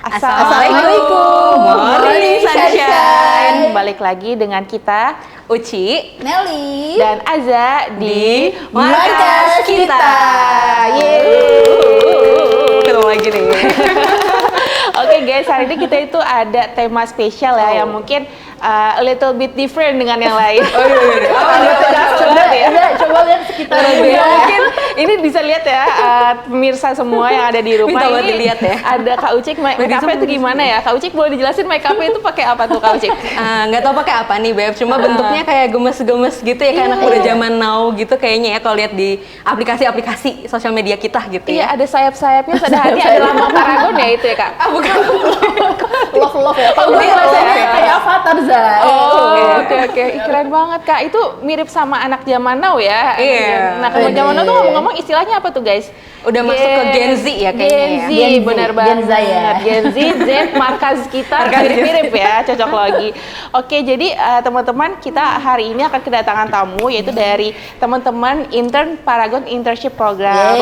Assalamualaikum. Morning Sunshine. Balik lagi dengan kita Uci, Nelly, dan Aza di Markas Kita. ketemu lagi nih. Oke guys, hari ini kita itu ada tema spesial ya, yang mungkin a little bit different dengan yang lain. Coba lihat sekitar Mungkin ini bisa lihat ya, pemirsa semua yang ada di rumah. Minta buat ini dilihat ya. Ada Kak Ucik, make up-nya itu gimana ya? Kak Ucik boleh dijelasin make up-nya itu pakai apa tuh Kak Ucik? Nggak tahu pakai apa nih Beb, cuma bentuknya kayak gemes-gemes gitu ya, kayak anak udah zaman now gitu kayaknya ya kalau lihat di aplikasi-aplikasi sosial media kita gitu Iya, ya. ada sayap-sayapnya, sederhana ada lambang Paragon ya itu ya Kak? Bukan. love ya. Kalau gue rasanya kayak avatar Zai. Oke, keren banget Kak. Itu mirip sama anak zaman now ya. Iya. Nah, kalau zaman now tuh ngomong-ngomong istilahnya apa tuh guys? Udah masuk ke Gen Z ya kayaknya. Gen Z, Gen Z, benar Gen banget. Z ya. Gen Z, markas kita mirip-mirip ya, cocok lagi. Oke, jadi teman-teman kita hari ini akan kedatangan tamu yaitu dari teman-teman intern Paragon Internship Program.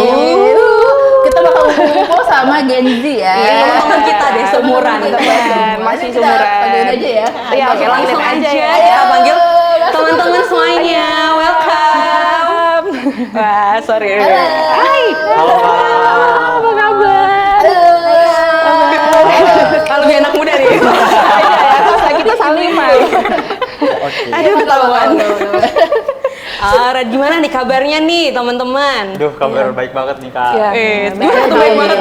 Kita bakal ngumpul sama Gen Z ya. Teman-teman kita deh, seumuran. Masih seumuran. Panggilin aja ya. Iya, Oke, panggilin langsung aja ya. kita panggil teman-teman semuanya. Welcome. Wah, sorry. Halo. Hai. Halo Kak. Apa kabar? Kalau lebih anak muda nih. Terus kita saliman. Oke. Aduh, ketahuan. Gimana nih kabarnya nih teman-teman? Aduh, kabar baik banget nih Kak. Iya. Gimana tuh baik banget.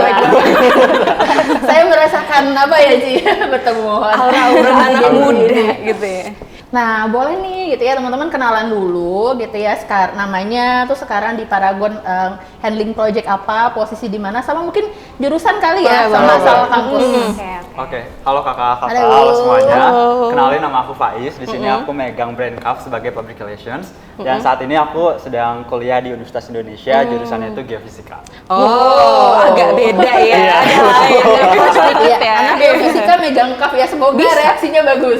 Saya merasakan apa ya Ci bertemu. Aura-aura anak muda gitu ya. Nah, boleh nih gitu ya teman-teman kenalan dulu gitu ya. Namanya tuh sekarang di Paragon handling project apa, posisi di mana, sama mungkin jurusan kali ya, sama asal kampus. Oke. Halo Kakak, Halo. halo semuanya. Halo. Kenalin, nama aku Faiz. Di sini aku megang brand Cuff sebagai Public Relations. Dan saat ini aku sedang kuliah di Universitas Indonesia, jurusannya itu Geofisika. Oh, agak beda ya. Ada lain. Iya, anak geofisika megang cup ya, semoga reaksinya bagus.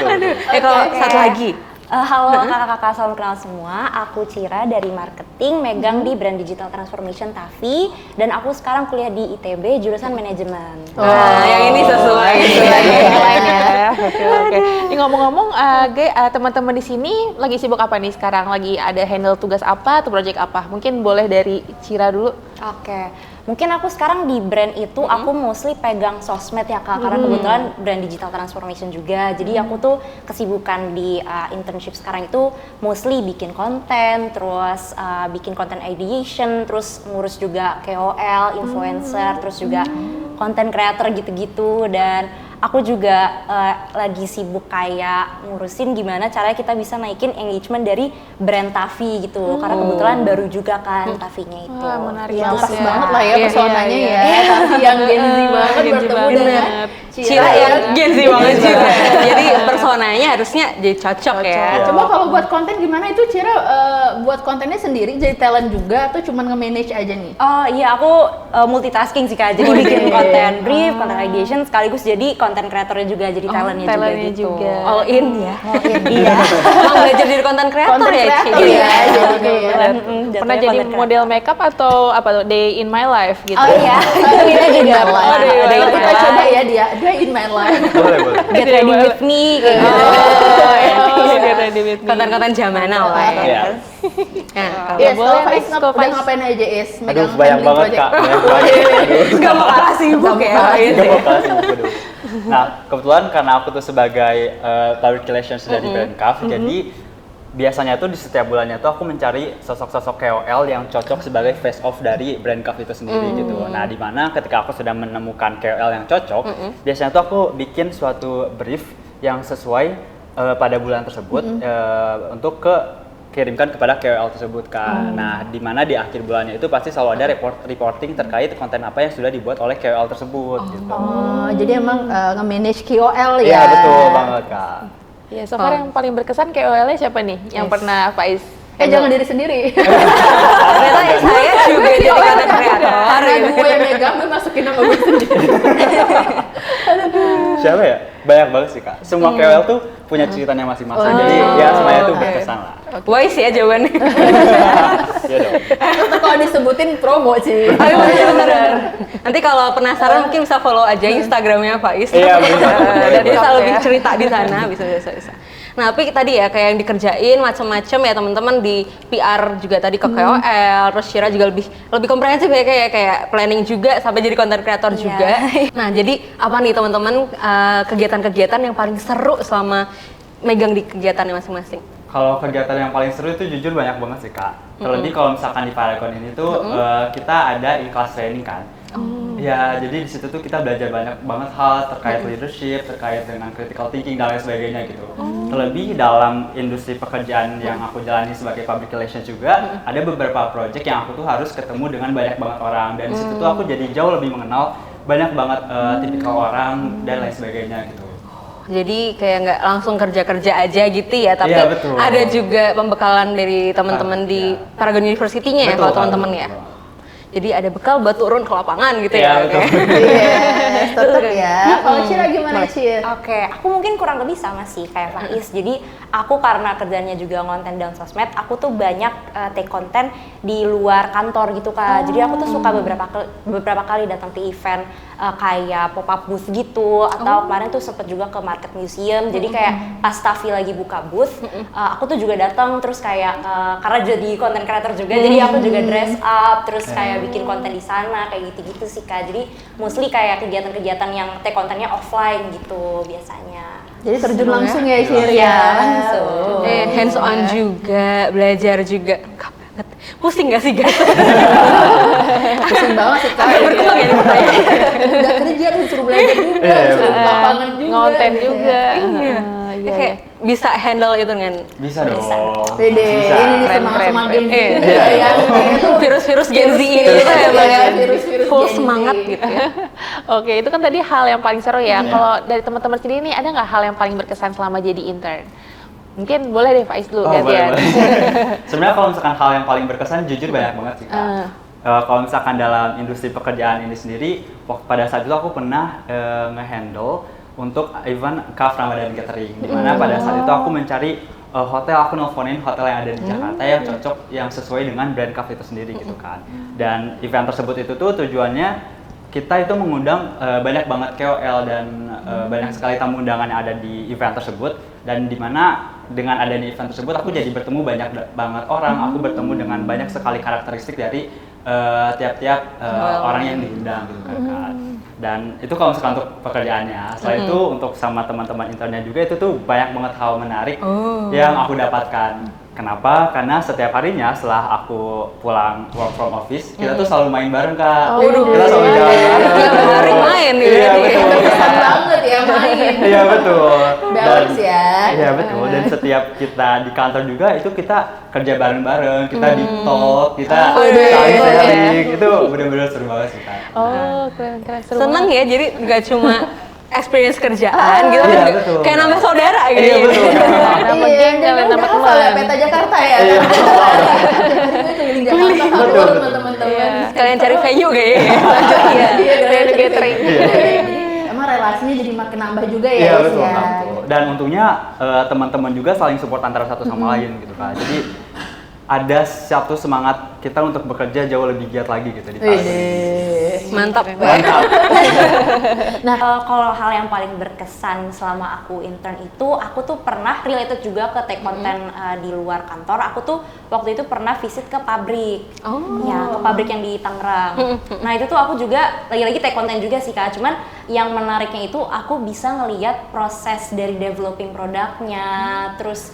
Betul. Kalau satu lagi. Halo kakak-kakak, salam kenal semua. Aku Cira dari marketing, megang di brand digital transformation Tavi, dan aku sekarang kuliah di ITB jurusan manajemen. Nah, yang ini sesuai. Oke. Ini ngomong-ngomong, teman-teman di sini lagi sibuk apa nih sekarang? Lagi ada handle tugas apa atau project apa? Mungkin boleh dari Cira dulu. Oke, mungkin aku sekarang di brand itu aku mostly pegang sosmed ya Kak, karena kebetulan brand digital transformation juga. Jadi aku tuh kesibukan di internship sekarang itu mostly bikin konten, terus bikin content ideation, terus ngurus juga KOL, influencer, terus juga content creator gitu-gitu. Dan aku juga lagi sibuk kayak ngurusin gimana caranya kita bisa naikin engagement dari brand Tavi gitu, karena kebetulan baru juga kan Tavinya itu. Wah, menarik Yang pas ya. banget lah ya Iya, pesonanya iya, ya. Tapi yang Gen Z banget Gen Z bertemu banget. dengan Cira yang Gen Z banget juga. Jadi personanya harusnya jadi cocok ya. Coba kalau buat konten gimana itu Cira buat kontennya sendiri jadi talent juga atau cuman nge-manage aja nih? Oh iya, aku multitasking sih Kak, jadi bikin konten brief, content ideation, sekaligus jadi content creatornya juga, jadi talentnya juga talentnya gitu. juga. All in ya. Iya. Mau belajar jadi content creator Content ya, Ci? creator ya, jadi kayak. Pernah jadi model makeup atau apa tuh, day in my life gitu? Oh iya, itu kita juga Day in Kalau my kita life. coba ya dia in my life. Boleh. get ready with me kayak gitu. Get ready with me. Konten-konten zaman now lah ya. Iya. Nah, kalau Yes, boleh, kalau Faiz Faiz, go, udah Faiz. ngapain aja Is? Aduh, banyak banget Kak. Banyak banget. Aduh. nggak mau kalah sibuk ya. Gak mau kalah sibuk, aduh. Nah, kebetulan karena aku tuh sebagai public relations dari brand Cuff, jadi biasanya tuh di setiap bulannya tuh aku mencari sosok-sosok KOL yang cocok sebagai face off dari brand Cuff itu sendiri gitu. Nah, di mana ketika aku sudah menemukan KOL yang cocok, biasanya tuh aku bikin suatu brief yang sesuai pada bulan tersebut untuk kirimkan kepada KOL tersebut Kak. Nah, di mana di akhir bulannya itu pasti selalu ada reporting terkait konten apa yang sudah dibuat oleh KOL tersebut gitu. Oh, jadi emang nge-manage KOL ya? Iya, betul banget Kak. Iya, so far yang paling berkesan KOL-nya siapa nih? Yang pernah Faiz? Jangan diri sendiri. Ternyata saya juga jadi content creator. Karena gue yang megang, gue masukin nama gue sendiri. siapa ya? Banyak banget sih Kak. Semua KOL tuh punya ceritanya masing-masing. Jadi ya semuanya tuh berkesan lah. Wise ya jawabannya. Iya dong. Itu kalau disebutin promo sih. Ayo bener. Nanti kalau penasaran mungkin bisa follow aja Instagramnya Faiz. Iya, benar. Dan bisa lebih cerita di sana, bisa. Nah, tapi tadi ya kayak yang dikerjain macam-macam ya teman-teman di PR juga tadi ke KOL, terus Shira juga lebih komprehensif ya kayak planning juga sampai jadi content creator juga. Nah, jadi apa nih teman-teman kegiatan-kegiatan yang paling seru selama megang di kegiatannya masing-masing? Kalau kegiatan yang paling seru itu jujur banyak banget sih Kak. Terlebih kalau misalkan di Paragon ini tuh kita ada in-class training kan. Ya, jadi di situ tuh kita belajar banyak banget hal terkait leadership, terkait dengan critical thinking dan lain sebagainya gitu. Terlebih dalam industri pekerjaan yang aku jalani sebagai public relations juga, ada beberapa project yang aku tuh harus ketemu dengan banyak banget orang, dan di situ tuh aku jadi jauh lebih mengenal banyak banget tipikal orang dan lain sebagainya gitu. Jadi kayak nggak langsung kerja-kerja aja gitu ya, tapi Iya, betul. ada juga pembekalan dari teman-teman di Paragon University-nya ya Betul, kalau teman-teman ya. betul. Jadi ada bekal buat turun ke lapangan gitu Iya, ya. betul. Yes, tetap ya. Kalau Cira gimana Cira? Oke, aku mungkin kurang lebih sama sih kayak Faiz. Jadi aku karena kerjanya juga ngonten dan sosmed, aku tuh banyak take konten di luar kantor gitu Kak. Jadi aku tuh suka beberapa kali datang ke event kayak pop up booth gitu, atau kemarin tuh sempet juga ke market museum. Jadi kayak pas Tavi lagi buka booth, aku tuh juga datang terus kayak karena jadi content creator juga, jadi aku juga dress up terus kayak bikin konten di sana kayak gitu-gitu sih Kak. Jadi mostly kayak kegiatan-kegiatan yang take kontennya offline gitu biasanya. Jadi terjun langsung ya Cira. Iya, langsung. Hands on juga, belajar juga. Lengkap banget. Pusing gak sih guys? Pusing banget sih Kak. Berkembang ya Udah kerja disuruh belajar juga, Iya, disuruh betul. lapangan juga. Ngonten gitu juga. ya. Iya. Kayak bisa handle itu dengan Bisa dong. Pede, Bisa. ini nih Keren, semangat keren, Gen Z keren. juga ya. virus-virus Gen Z ini Virus, gitu ya Bang ya. virus-virus Full Gen Z. semangat gitu ya. Oke, itu kan tadi hal yang paling seru ya. Kalau dari teman-teman sendiri nih, ada nggak hal yang paling berkesan selama jadi intern? Mungkin boleh deh Faiz dulu Oh, boleh, gantian. boleh. Sebenarnya kalau misalkan hal yang paling berkesan, jujur banyak banget sih Kak. Kalau misalkan dalam industri pekerjaan ini sendiri, pada saat itu aku pernah nge-handle untuk event Kaf Ramadan Catering, dimana pada saat itu aku mencari hotel, aku nelfonin hotel yang ada di Jakarta yang cocok, yang sesuai dengan brand Kaf itu sendiri gitu kan. Dan event tersebut itu tuh tujuannya kita itu mengundang banyak banget KOL dan banyak sekali tamu undangan yang ada di event tersebut, dan dimana dengan adanya event tersebut aku jadi bertemu banyak banget orang, aku bertemu dengan banyak sekali karakteristik dari tiap-tiap orang yang diundang gitu kan Kak. Dan itu kalau misalkan untuk pekerjaannya. Selain itu untuk sama teman-teman internnya juga, itu tuh banyak banget hal menarik yang aku dapatkan. Kenapa? Karena setiap harinya setelah aku pulang work from office, kita tuh selalu main bareng Kak. Kita selalu jalan bareng. Tiap hari main nih Iya, berarti. betul. Berkesan banget ya main. Iya betul. Balance ya. Iya betul. Dan setiap kita di kantor juga itu kita kerja bareng-bareng, kita di talk, kita saling sharing. Itu benar-benar seru banget sih Kak. Oh, keren-keren seru. Seneng ya, jadi nggak cuma experience kerjaan gitu, Iya, betul. kayak nambah saudara gitu. Iya betul. Nama geng, dan nama udah teman. hafal ya peta Jakarta ya. Iya. Jadi keliling Jakarta Betul, hafal betul. teman-teman. Kalian cari venue kayaknya. Iya, Brand catering. Emang relasinya jadi makin nambah juga ya. Iya Is, betul, ya. betul. Dan untungnya teman-teman juga saling support antara satu sama lain gitu kan. Jadi ada satu semangat kita untuk bekerja jauh lebih giat lagi gitu di Paragon. Mantap. Nah, kalau hal yang paling berkesan selama aku intern itu, aku tuh pernah related juga ke take konten di luar kantor. Aku tuh waktu itu pernah visit ke pabrik, ya ke pabrik yang di Tangerang. Nah itu tuh aku juga lagi-lagi take konten juga sih Kak. Cuman yang menariknya itu aku bisa ngelihat proses dari developing produknya, terus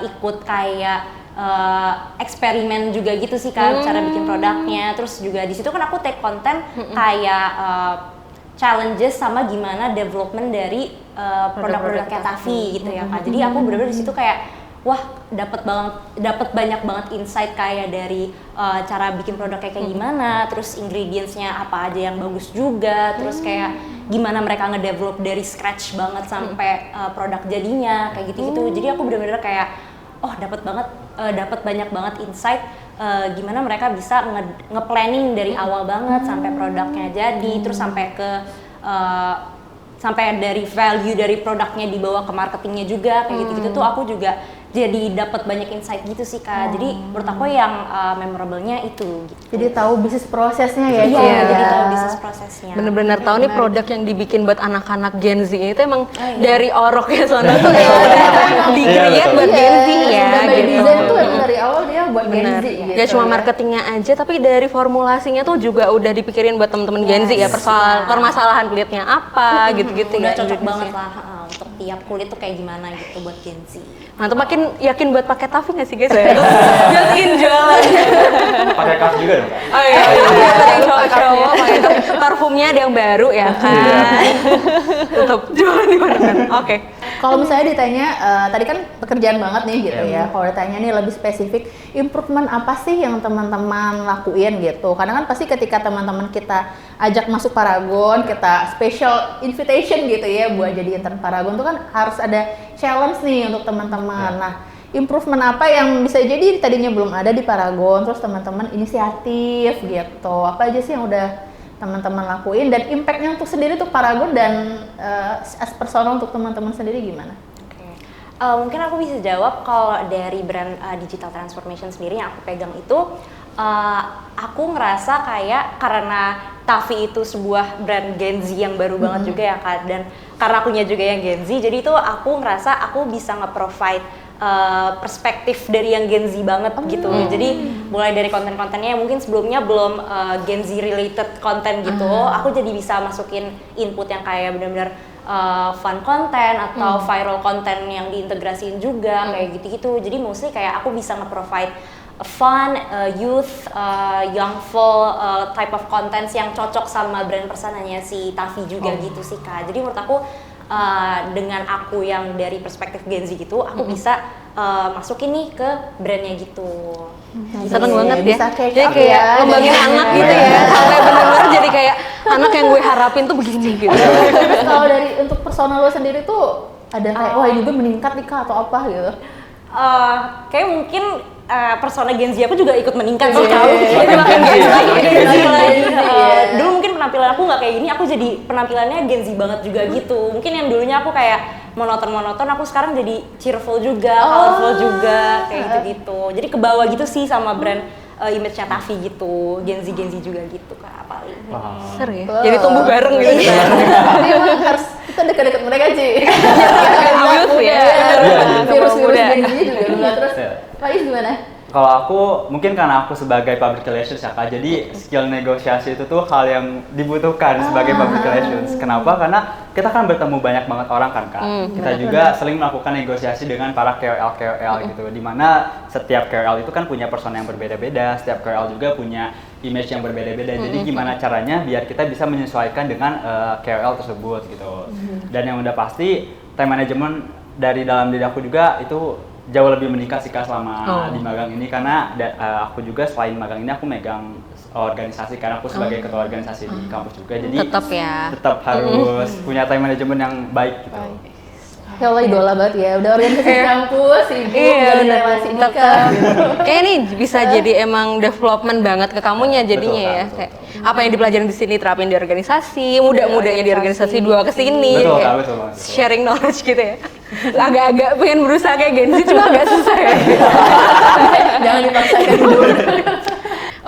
ikut kayak eksperimen juga gitu sih Kak, cara bikin produknya. Terus juga di situ kan aku take konten kayak challenges sama gimana development dari produk-produk kayak Tavi gitu ya Kak. Jadi aku bener-bener di situ kayak wah dapat banyak banget insight kayak dari cara bikin produk kayak gimana, terus ingredientsnya apa aja yang bagus juga, terus kayak gimana mereka ngedevelop dari scratch banget sampai produk jadinya kayak gitu-gitu. Jadi aku bener-bener kayak dapat banyak banget insight gimana mereka bisa nge-planning dari awal banget sampai produknya jadi, terus sampai ke sampai dari value dari produknya dibawa ke marketingnya juga kayak gitu-gitu tuh aku juga jadi dapat banyak insight gitu sih Kak. Jadi menurut aku yang memorable-nya itu gitu. Jadi tahu bisnis prosesnya ya. Iya, Ci? jadi tahu bisnis prosesnya. Bener-bener tahu nih produk yang dibikin buat anak-anak Gen Z itu emang dari oroknya sono tuh ya di-create buat Gen Z ya Udah by gitu. design tuh emang dari awal dia buat Gen Bener. Z gitu. Gak cuma marketingnya aja, tapi dari formulasinya tuh juga udah dipikirin buat temen-temen Gen Z ya, permasalahan kulitnya apa, gitu-gitu Udah ya. cocok banget lah untuk tiap kulit tuh kayak gimana gitu buat Gen Z. Nah, tuh makin yakin buat pakai Tafi nggak sih guys? Just in jualan. Pakai kas juga dong Kak? Oh iya, yang cowok-cowok pakai parfumnya ada yang baru ya kan. Tetap jualan di mana? Oke. Kalau misalnya ditanya, tadi kan pekerjaan banget nih gitu ya. Kalau ditanya nih lebih spesifik, improvement apa sih yang teman-teman lakuin gitu? Karena kan pasti ketika teman-teman kita ajak masuk Paragon, kita special invitation gitu ya buat jadi intern Paragon tuh kan harus ada challenge nih untuk teman-teman. Nah, improvement apa yang bisa jadi tadinya belum ada di Paragon, terus teman-teman inisiatif gitu? Apa aja sih yang udah teman-teman lakuin dan impactnya untuk sendiri untuk Paragon dan as personal untuk teman-teman sendiri gimana? Mungkin aku bisa jawab kalau dari brand digital transformation sendiri yang aku pegang itu aku ngerasa kayak karena Tafi itu sebuah brand Gen Z yang baru banget juga ya Kak, dan karena akunya juga yang Gen Z, jadi itu aku ngerasa aku bisa nge-provide perspektif dari yang Gen Z banget gitu. Jadi mulai dari konten-kontennya yang mungkin sebelumnya belum Gen Z related konten gitu, aku jadi bisa masukin input yang kayak benar-benar fun konten atau viral konten yang diintegrasiin juga kayak gitu-gitu. Jadi mostly kayak aku bisa nge-provide fun, youth, youngful type of contents yang cocok sama brand personanya si Tafi juga gitu sih Kak. Jadi menurut aku dengan aku yang dari perspektif Gen Z gitu, aku bisa masukin nih ke brandnya gitu. Seneng banget ya. Bisa kayak Jadi kayak ngembangin anak gitu ya. Sampai benar-benar jadi kayak anak yang gue harapin tuh begini gitu. Terus kalau dari untuk personal lo sendiri tuh ada kayak wah ini gue meningkat nih Kak atau apa gitu? Kayak mungkin persona Gen Z aku juga ikut meningkat sih. Jadi makin Gen Z lagi. Dulu mungkin penampilan aku nggak kayak gini, aku jadi penampilannya Gen Z banget juga gitu. Mungkin yang dulunya aku kayak monoton, aku sekarang jadi cheerful juga, colorful juga, kayak gitu-gitu. Jadi ke bawah gitu sih sama brand image-nya Tafi gitu, Gen Z juga gitu Kak paling. Seru ya. Jadi tumbuh bareng gitu. Jadi emang harus kita dekat-dekat mereka sih. Youth ya. Virus-virus Gen Z juga enggak. Terus Pak Is gimana? Kalau aku, mungkin karena aku sebagai public relations ya Kak, jadi skill negosiasi itu tuh hal yang dibutuhkan sebagai public relations. Kenapa? Karena kita kan bertemu banyak banget orang kan Kak. Kita juga sering melakukan negosiasi dengan para KOL gitu. Dimana setiap KOL itu kan punya persona yang berbeda-beda, setiap KOL juga punya image yang berbeda-beda. Jadi gimana caranya biar kita bisa menyesuaikan dengan KOL tersebut gitu. Dan yang udah pasti, time management dari dalam diri aku juga itu jauh lebih meningkat sih Kak selama di magang ini, karena aku juga selain magang ini aku megang organisasi karena aku sebagai ketua organisasi di kampus juga, jadi tetap harus punya time management yang baik gitu. Ya Allah idola banget ya, udah organisasi kampus, sibuk, udah relasi nikah gitu. Kayak ini bisa jadi emang development banget ke kamunya jadinya ya. Kayak apa yang dipelajarin di sini terapin di organisasi, muda-mudanya di organisasi dua ke sini. Betul kayak Kak, betul banget. sharing knowledge gitu ya. Agak-agak pengen berusaha kayak Gen Z cuma agak susah ya. Jangan dipaksakan dulu.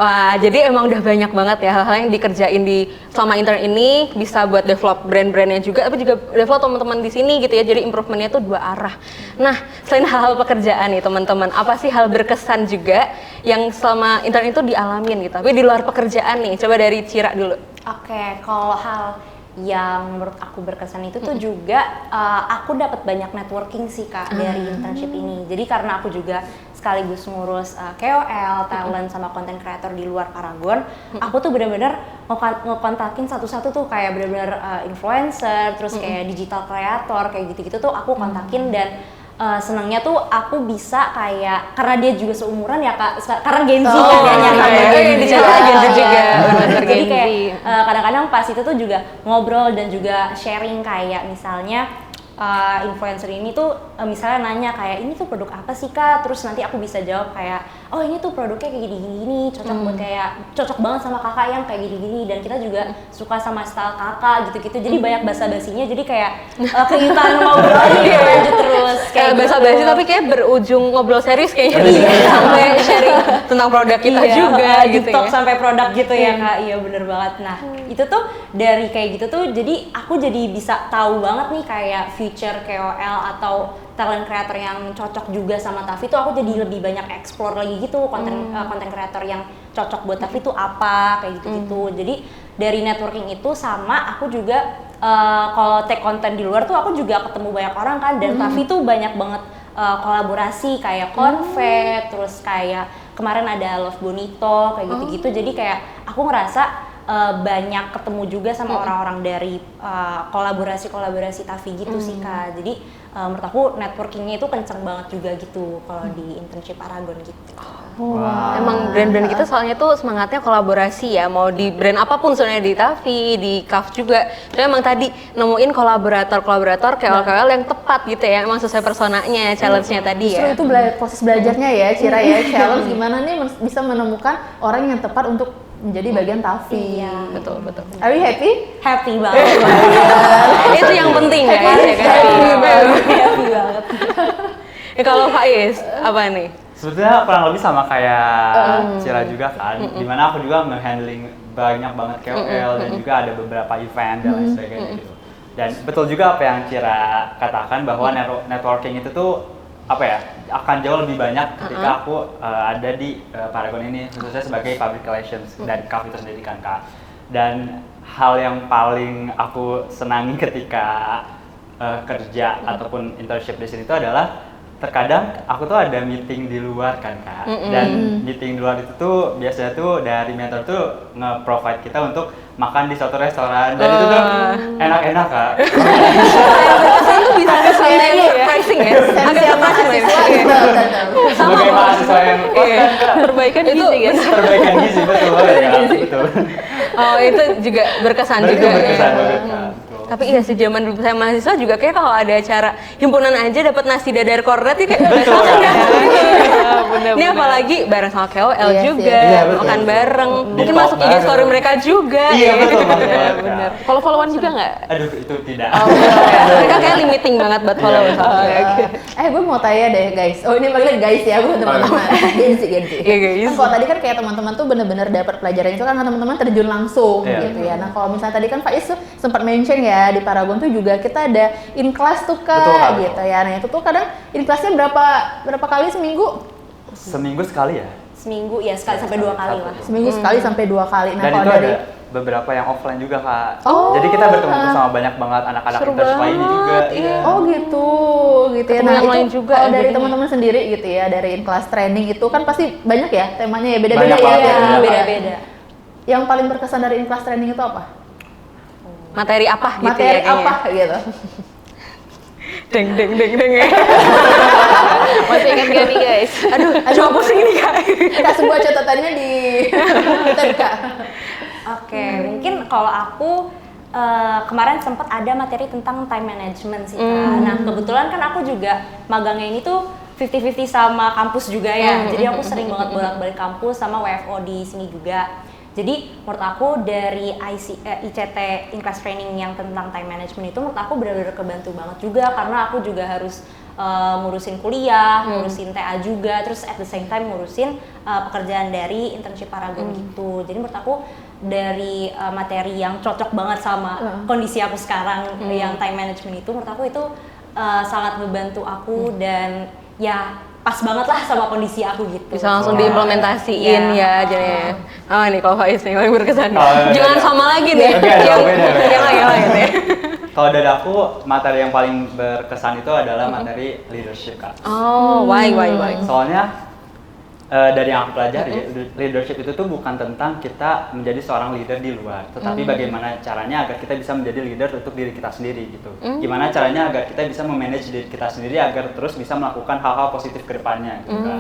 Wah, jadi emang udah banyak banget ya hal-hal yang dikerjain di selama intern ini, bisa buat develop brand-brandnya juga, tapi juga develop teman-teman di sini gitu ya. Jadi improvementnya tuh dua arah. Nah, selain hal-hal pekerjaan nih teman-teman, apa sih hal berkesan juga yang selama intern itu dialamin gitu? Tapi di luar pekerjaan nih, coba dari Cira dulu. Oke, kalau hal yang menurut aku berkesan itu tuh juga aku dapat banyak networking sih Kak dari internship ini. Jadi karena aku juga sekaligus ngurus KOL, talent sama content creator di luar Paragon, aku tuh benar-benar ngekontakin satu-satu tuh kayak benar-benar influencer, terus kayak digital creator kayak gitu-gitu tuh aku kontakin. Dan senangnya tuh aku bisa kayak karena dia juga seumuran ya Kak, karena Gen Z kan dia sama Gen Z juga. Jadi kayak kadang-kadang pas itu tuh juga ngobrol dan juga sharing kayak misalnya influencer ini tuh misalnya nanya kayak ini tuh produk apa sih Kak, terus nanti aku bisa jawab kayak oh ini tuh produknya kayak gini-gini, cocok buat kayak cocok banget sama kakak yang kayak gini-gini, dan kita juga suka sama style kakak gitu-gitu. Jadi banyak basa-basinya, jadi kayak keinginan ngobrol gitu lanjut terus Kayak basa-basi tapi kayak berujung ngobrol serius kayaknya. Sampai sharing tentang produk kita juga gitu TikTok ya. sampai produk gitu ya Kak. Iya bener banget. Nah, itu tuh dari kayak gitu tuh jadi aku jadi bisa tahu banget nih kayak future KOL atau talent creator yang cocok juga sama Tavi tuh aku jadi lebih banyak explore lagi gitu konten creator yang cocok buat Tavi tuh apa kayak gitu-gitu. Jadi dari networking itu sama aku juga kalau take konten di luar tuh aku juga ketemu banyak orang kan, dan Tavi tuh banyak banget kolaborasi kayak Convet, terus kayak kemarin ada Love Bonito kayak gitu-gitu. Jadi kayak aku ngerasa banyak ketemu juga sama orang-orang dari kolaborasi Tavi gitu sih Kak. Jadi menurut aku networkingnya itu kenceng banget juga gitu kalau di internship Paragon gitu. Emang brand-brand kita soalnya tuh semangatnya kolaborasi ya, mau di brand apapun sebenarnya, di Tavi, di Kaf juga. Tapi emang tadi nemuin kolaborator KOL yang tepat gitu ya, emang sesuai personanya, challenge-nya tadi Justru ya. itu proses belajarnya ya, Cira ya, challenge gimana nih bisa menemukan orang yang tepat untuk menjadi bagian Tavi. Iya. Betul. Are you happy? Happy banget. Itu yang penting ya. Happy banget. Kalau Faiz, apa nih? Sebetulnya kurang lebih sama kayak Cira juga kan, dimana aku juga nge-handling banyak banget KOL dan juga ada beberapa event dan lain sebagainya gitu. Dan betul juga apa yang Cira katakan bahwa networking itu tuh apa ya, akan jauh lebih banyak ketika aku ada di Paragon ini, khususnya sebagai public relations dari Kaf itu sendiri kan Kak. Dan hal yang paling aku senangi ketika kerja ataupun internship di sini itu adalah terkadang aku tuh ada meeting di luar kan Kak, dan meeting di luar itu tuh biasanya tuh dari mentor tuh nge-provide kita untuk makan di suatu restoran, dan itu tuh enak-enak Kak. Itu bisa kesulitan pricing ya, agak mahasiswa Sebagai mahasiswa yang perbaikan itu perbaikan gizi, betul banget Kak, betul. Oh itu juga berkesan Dan itu juga berkesan ya. banget Kak. Tapi iya sih, zaman dulu saya mahasiswa juga kayak kalau ada acara himpunan aja dapat nasi dadar kornet ya kayak Betul, ya. Bener-bener. Ini apalagi bareng sama KOL Iya juga, sih. Iya, betul, makan betul. bareng, Di mungkin talk masuk IG bareng. story mereka juga. Iya betul banget Kak. Bener. Follow-followan juga nggak? Aduh itu tidak. Mereka kayak limiting banget buat follow. Gue mau tanya deh guys. Oh ini panggilnya guys ya, bukan teman-teman. Gensi. Iya, guys. Kan kalau tadi kan kayak teman-teman tuh bener-bener dapat pelajaran itu kan teman-teman terjun langsung Iya. gitu ya. Nah kalau misalnya tadi kan Faiz tuh sempat mention ya di Paragon tuh juga kita ada in class tuh Kak, Betul, Kak, gitu ya. Nah itu tuh kadang in classnya berapa kali seminggu? Seminggu sekali ya. Seminggu ya sekali sampai 2 kali lah. Seminggu sekali sampai 2 kali. Nah Dan kalau itu dari ada beberapa yang offline juga Kak. Oh. Jadi kita bertemu sama banyak banget anak-anak internship lainnya juga. Iya. Oh gitu ya. Ketemu Nah yang itu lain juga kalau dari jadinya. teman-teman sendiri gitu ya, dari in class training itu kan pasti banyak ya temanya ya, beda-beda Banyak ya. banget, Beda-beda. Beda-beda. Yang paling berkesan dari in class training itu apa? Materi apa gitu Materi ya kayaknya. apa gitu? Deng ya. Masih ingat gak nih guys? Aduh, cuma pusing nih Kak. Kak sebuah catatannya di Kak. Oke, mungkin kalau aku kemarin sempat ada materi tentang time management sih Kak. Nah kebetulan kan aku juga magangnya ini tuh 50-50 sama kampus juga ya. Jadi aku sering banget bolak-balik kampus sama WFO di sini juga. Jadi menurut aku dari ICT in-class training yang tentang time management itu menurut aku benar-benar kebantu banget juga, karena aku juga harus ngurusin kuliah, ngurusin TA juga, terus at the same time ngurusin pekerjaan dari internship Paragon gitu. Jadi menurut aku dari materi yang cocok banget sama kondisi aku sekarang yang time management itu, menurut aku itu sangat membantu aku dan ya pas banget lah sama kondisi aku gitu. Bisa langsung diimplementasiin ya jadinya. Oh ini kalau Faiz nih paling berkesan. Oh, Jangan beda. sama lagi nih. Oke, beda. Yang lain ya. Kalau dari aku, materi yang paling berkesan itu adalah materi leadership Kak. Oh, why? Soalnya dari yang aku pelajari, leadership itu tuh bukan tentang kita menjadi seorang leader di luar, tetapi bagaimana caranya agar kita bisa menjadi leader untuk diri kita sendiri gitu. Gimana caranya agar kita bisa memanage diri kita sendiri agar terus bisa melakukan hal-hal positif ke depannya gitu kan.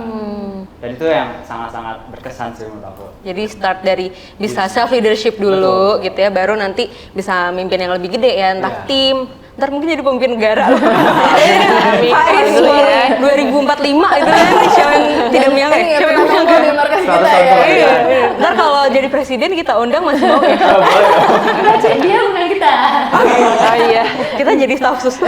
Dan itu yang sangat-sangat berkesan sih menurut aku. Jadi start dari bisa self leadership dulu gitu ya, baru nanti bisa mimpin yang lebih gede ya, entah Iya. tim, ntar mungkin jadi pemimpin negara. Amin. Faiz Dulu ya. 2045 itu kan siapa yang tidak menyangka ya? Siapa yang menyangka? di markas kita 100 tahun ya. kemudian. Ntar kalau jadi presiden kita undang masih mau ya? Oh, boleh. Cek dia undang kita. Oh iya. Kita jadi staf sus.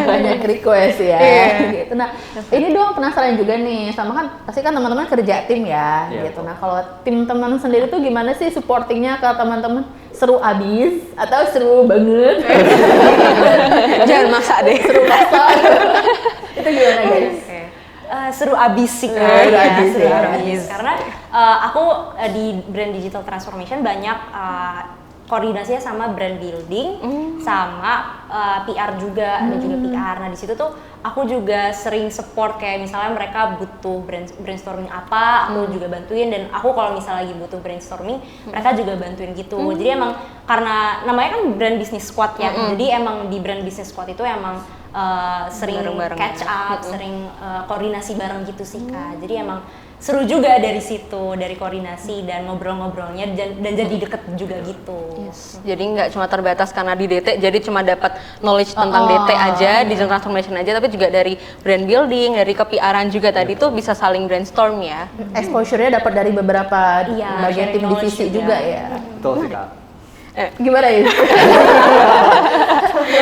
Banyak request ya. Iya. Gitu. Nah, ini doang penasaran juga nih, sama kan pasti kan teman-teman kerja tim ya, Iya, gitu. Nah, kalau tim teman sendiri tuh gimana sih supportingnya ke teman-teman? Seru abis atau seru banget? Jangan maksa deh. Seru kasar. Itu gimana guys? Seru abis sih Kak. Seru Ya, abis seru ya. abis. Karena aku di brand digital transformation banyak koordinasinya sama brand building, sama PR juga, ada juga PR. Nah di situ tuh aku juga sering support kayak misalnya mereka butuh brainstorming apa, aku juga bantuin, dan aku kalau misalnya lagi butuh brainstorming, mereka juga bantuin gitu. Jadi emang karena namanya kan brand business squad ya, jadi emang di brand business squad itu emang sering Bareng-bareng catch ya. up, sering koordinasi bareng gitu sih Kak. Jadi emang seru juga dari situ, dari koordinasi dan ngobrol-ngobrolnya dan jadi deket juga gitu. Jadi nggak cuma terbatas karena di DT, jadi cuma dapat knowledge tentang DT aja, digital transformation aja, tapi juga dari brand building, dari ke-PR-an juga tadi tuh bisa saling brainstorm ya. Exposure-nya dapat dari beberapa Iya, bagian tim sharing knowledge divisi juga. juga ya. Betul sih, Kak. Gimana ya?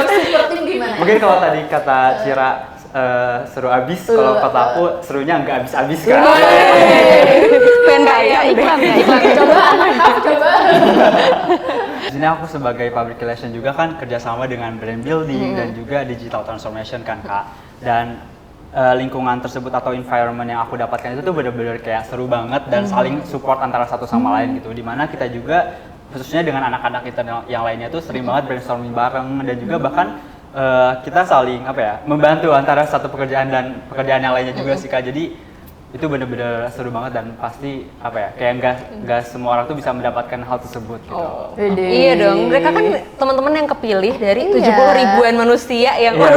Super tim gimana? Mungkin kalau tadi kata Cira seru abis, kalau kata aku serunya nggak abis-abis, Kak. Pengen kaya Iklan ya, iklan. Coba. Di sini aku sebagai public relation juga kan kerjasama dengan brand building dan juga digital transformation kan, Kak. Dan lingkungan tersebut atau environment yang aku dapatkan itu tuh bener-bener kayak seru banget dan saling support antara satu sama lain gitu. Dimana kita juga khususnya dengan anak-anak kita yang lainnya tuh sering banget brainstorming bareng dan juga bahkan kita saling membantu antara satu pekerjaan dan pekerjaan yang lainnya juga sih, Kak. Jadi itu bener-bener seru banget dan pasti kayak nggak semua orang tuh bisa mendapatkan hal tersebut gitu. Iya dong, mereka kan teman-teman yang kepilih dari Iya. 70 ribuan manusia yang Iya,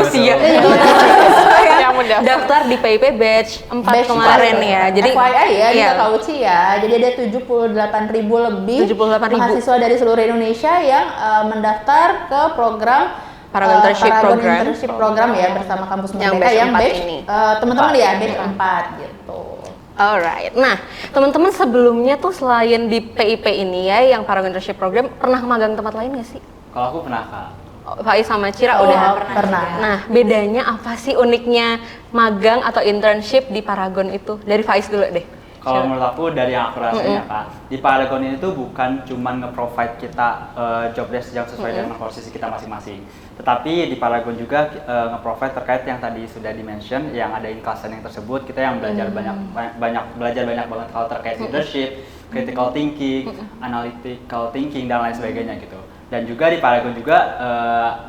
Yang mendaftar. daftar di PIP batch 4 Batch kemarin empat. ya. Jadi FYI ya, iya. kita Kauci ya. Jadi ada 78.000 lebih 78.000. mahasiswa dari seluruh Indonesia yang mendaftar ke program Paragon Internship Program. Internship Program ya bersama Kampus Yang Merdeka batch yang 4 batch ini. teman-teman ya batch 4 gitu. Alright, nah teman-teman sebelumnya tuh selain di PIP ini ya, yang Paragon Internship Program, pernah magang tempat lain nggak sih? Kalau aku pernah, Kak. Faiz sama Cira Oh, udah pernah. Nah, bedanya apa sih uniknya magang atau internship di Paragon itu? Dari Faiz dulu deh. Kalau menurut aku dari yang aku rasain ya, Kak, di Paragon ini tuh bukan cuma nge-provide kita job desk yang sesuai dengan posisi kita masing-masing, tetapi di Paragon juga nge-provide terkait yang tadi sudah di-mention, yang ada in class training tersebut, kita yang belajar banyak banget hal terkait leadership, critical thinking, analytical thinking dan lain sebagainya gitu. Dan juga di Paragon juga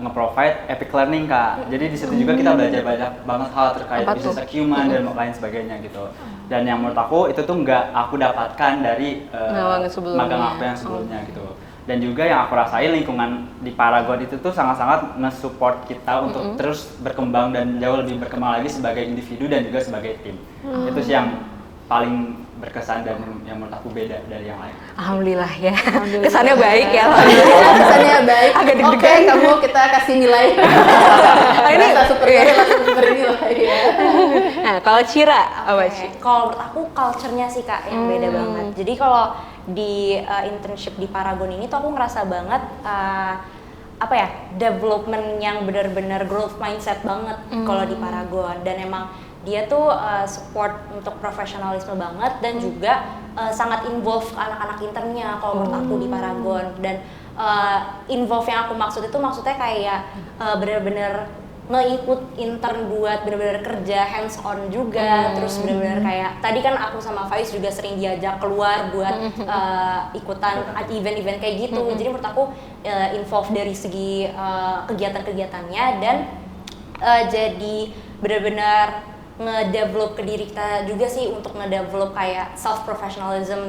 nge-provide epic learning, Kak. Jadi di situ juga kita belajar banyak banget hal terkait Apa business tuh? acumen dan lain sebagainya gitu. Dan yang menurut aku itu tuh nggak aku dapatkan dari Magang sebelumnya. magang aku yang sebelumnya gitu. Dan juga yang aku rasain lingkungan di Paragon itu tuh sangat-sangat nge-support kita untuk terus berkembang dan jauh lebih berkembang lagi sebagai individu dan juga sebagai tim. Itu sih yang paling berkesan dan yang menurut aku beda dari yang lain. Alhamdulillah ya. Kesannya baik ya. Kesannya baik. Agak Oke, deg-degan. kamu kita kasih nilai. Ini Rasa superior langsung bernilai ya. Nah, kalau Cira apa sih? Kalau menurut aku culture-nya sih Kak yang beda banget. Jadi kalau di internship di Paragon ini tuh aku ngerasa banget development yang benar-benar growth mindset banget kalau di Paragon, dan emang dia tuh support untuk profesionalisme banget dan juga sangat involve ke anak-anak internnya kalau menurut aku di Paragon. Dan involve yang aku maksud itu maksudnya kayak benar-benar ngeikut intern buat benar-benar kerja hands on juga, terus benar-benar kayak tadi kan aku sama Faiz juga sering diajak keluar buat ikutan event-event kayak gitu. Jadi menurut aku involve dari segi kegiatan-kegiatannya dan jadi benar-benar ngedevelop ke diri kita juga sih untuk ngedevelop kayak self professionalism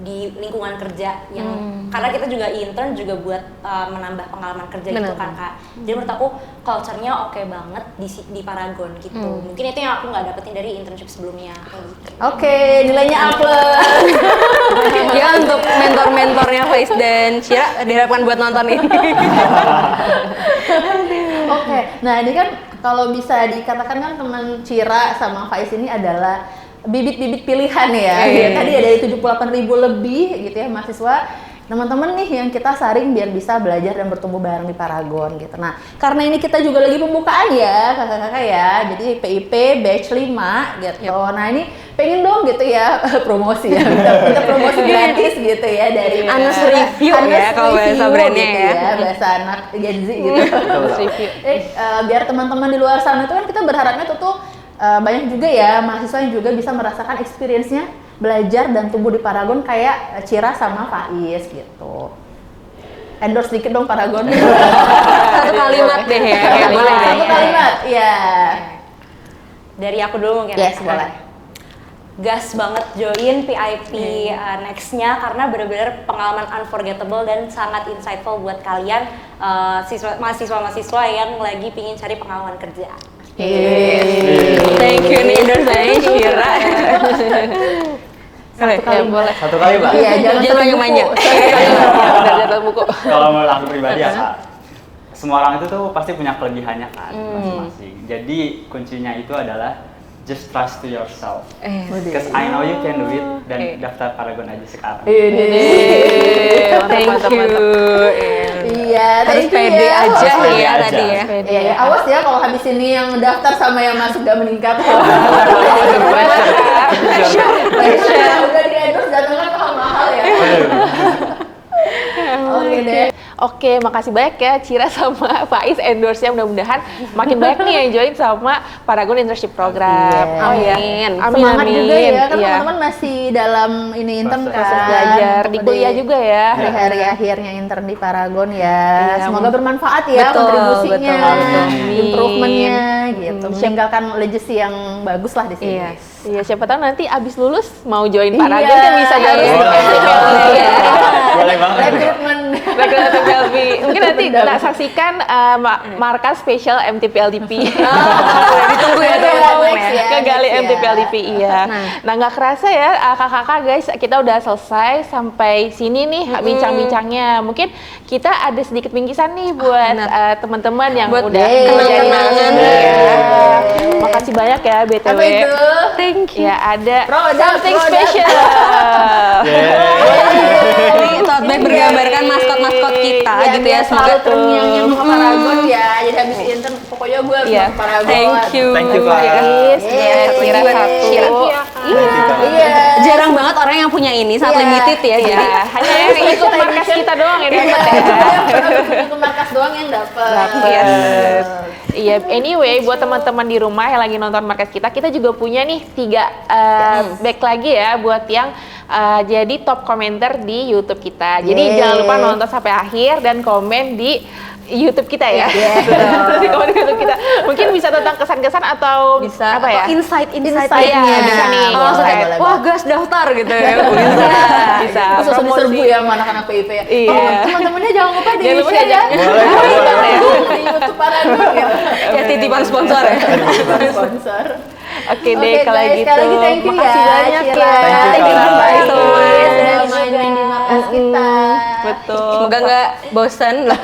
di lingkungan kerja yang karena kita juga intern juga buat menambah pengalaman kerja gitu kan Kak. Jadi menurut aku culture-nya oke banget di Paragon gitu. Mungkin itu yang aku nggak dapetin dari internship sebelumnya kayak gitu. Oke, nilainya A+. Ya untuk mentor-mentornya Faiz dan Syira diharapkan buat nonton ini. Oke, nah ini kan kalau bisa dikatakan kan teman Cira sama Faiz ini adalah bibit-bibit pilihan ya. Tadi ada 78.000 lebih gitu ya mahasiswa. Teman-teman nih yang kita saring biar bisa belajar dan bertumbuh bareng di Paragon gitu. Nah, karena ini kita juga lagi pembukaan ya kakak-kakak ya. Jadi PIP batch 5 gitu. Nah, ini pengen dong gitu ya promosi ya. Kita promosi gratis gitu ya dari Honest review ya kalau bahasa brandnya gitu ya. Bahasa anak Gen Z gitu. Biar teman-teman di luar sana itu kan kita berharapnya tuh banyak juga ya mahasiswa yang juga bisa merasakan experience-nya belajar dan tumbuh di Paragon kayak Cira sama Faiz gitu. Endorse dikit dong Paragon. Satu kalimat deh ya. Boleh. Satu kalimat, ya. Dari aku dulu mungkin. Yes, boleh. Gas banget join PIP next-nya karena benar-benar pengalaman unforgettable dan sangat insightful buat kalian mahasiswa-mahasiswa yang lagi pingin cari pengalaman kerja. Thank you nih endorse-nya Syira. Satu kali Mbak. Iya, jangan banyak-banyak. Dari buku. Kalau menurut aku pribadi ya Kak, semua orang itu tuh pasti punya kelebihannya kan masing-masing. Jadi kuncinya itu adalah just trust to yourself. Because I know you can do it dan daftar Paragon aja sekarang. Thank you. Iya, Harus thank you pede ya. aja Pede ya aja. tadi ya. Iya, awas ya kalau habis ini yang daftar sama yang masuk gak meningkat. Pressure. Udah di endorse datangnya mahal-mahal ya. Oke deh. Oke, makasih banyak ya Cira sama Faiz endorse-nya, mudah-mudahan makin banyak nih yang join sama Paragon Internship Program. Iya. Oh ya. Semangat juga ya, kan Iya. teman-teman masih dalam ini intern Proses kan. Belajar di kuliah juga ya. Hari-hari akhirnya intern di Paragon ya. Iya, Semoga bermanfaat ya betul, kontribusinya, betul. improvementnya gitu. Meninggalkan legacy yang bagus lah di sini. Iya, siapa tahu nanti abis lulus mau join Iya, Paragon kan bisa iya. terus. Boleh banget. Rekrutmen. Regular MTPLP. Mungkin nanti kita saksikan markas spesial MTPLDP. Ditunggu ya teman-teman ya. Ke Gali Next ya. MTPLDP, iya. Nah, nggak kerasa ya kakak-kakak guys, kita udah selesai sampai sini nih bincang-bincangnya. Mungkin kita ada sedikit bingkisan nih buat teman-teman yang Buat udah kenang-kenangan. kenal ya. Makasih banyak ya BTW. Apa itu? Thank you. Ya ada Produk, something produk. special. Ini tote bag bergambarkan maskot-maskot kita gitu ya. Selalu Semoga terngiang-ngiang sama Paragon ya. Jadi habis intern pokoknya gue harus Iya. sama Paragon. thank you. Thank you Kak. Yes, Iya, Cira iya. satu. Iya. Jarang banget orang yang punya ini, sangat Iya. limited ya. Iya, Jadi hanya yang ikut markas kita doang yang dapat ya. Itu markas doang yang dapat. Yes. Iya, anyway buat teman-teman di rumah yang lagi nonton markas kita juga punya nih 3 back lagi ya buat yang jadi top komentar di YouTube kita. Jadi Yeay. jangan lupa nonton sampai akhir dan komen di YouTube kita ya. Di komen di YouTube kita. Mungkin bisa tentang kesan-kesan atau bisa apa ya? insight-insightnya Insight-nya. bisa nih. Oh, maksudnya, Boleh, wah gas daftar gitu ya. Bisa Terus promosi. serbu ya sama anak-anak PIP ya. Iya. Oh, teman-temannya jangan lupa di Jangan lupa share ya. Boleh. Di YouTube Paragon gitu. Ya titipan sponsor ya. Sponsor. Oke deh kalau guys, gitu. sekali lagi thank you Makasih ya, banyak Cira. ya. Thank you Kak. Faiz Betul. sudah main-main di markas kita. Betul. Semoga nggak bosan lah.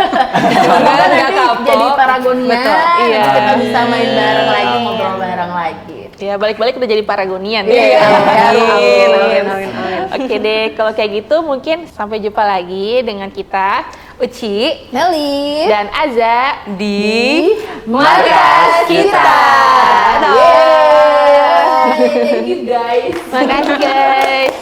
Semoga nggak kapok. Jadi Paragonnya, Betul. Iya. kita bisa main bareng lagi, ngobrol bareng lagi. Ya balik-balik udah jadi Paragonian. Iya, Amin. Oke deh, kalau kayak gitu mungkin sampai jumpa lagi dengan kita Uci Nelly dan Aza di markas kita. Yeay. Thank you guys. Makasih guys.